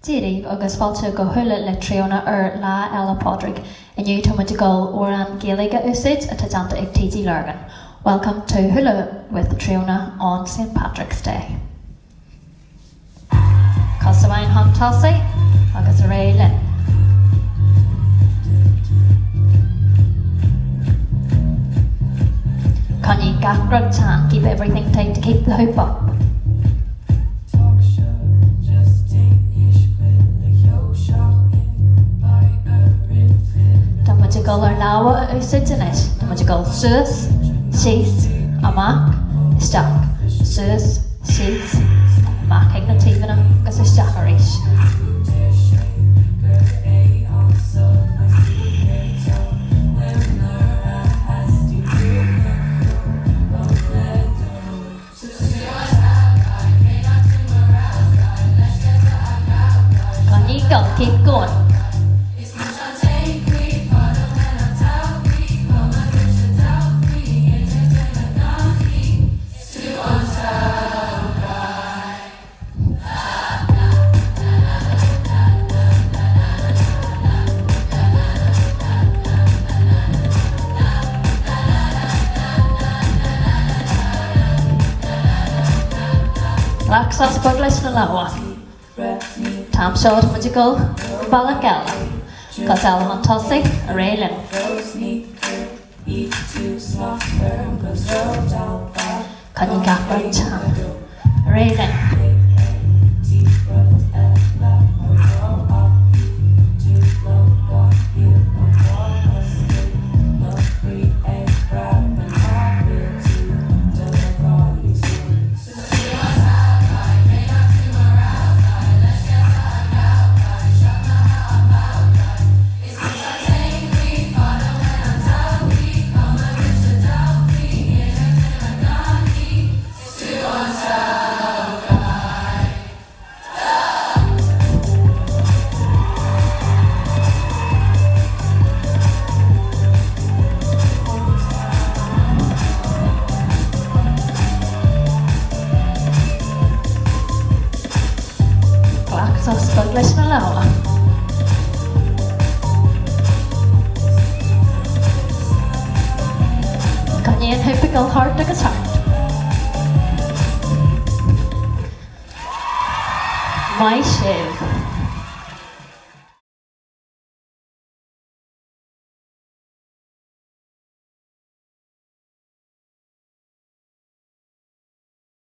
Dírimh agus fáilte go thula le tríona lá Ella Podrick inniu tá muid go ó an Gaeilge úsid a tadanta ag TD Lurgan. Welcome to Hula with Triona on St. Patrick's Day. Cosabain Hantasi agus Ray Lynn. Connie Gaffrod Tan, keep everything tight to keep the hoop up. Magical ar lawa usidinis, the magical sus, sheath, amak, stack, sus, sheath, amak ignativina, gus a stackarish. Can you go, keep going. Laxas Buglis na lawa. Tam shot magical Balagala. Casal Montossi, a Raylin. Can you gap right time? Raylin. Laxas Buglis na lawa. Can you typical heart agus heart? My shiv.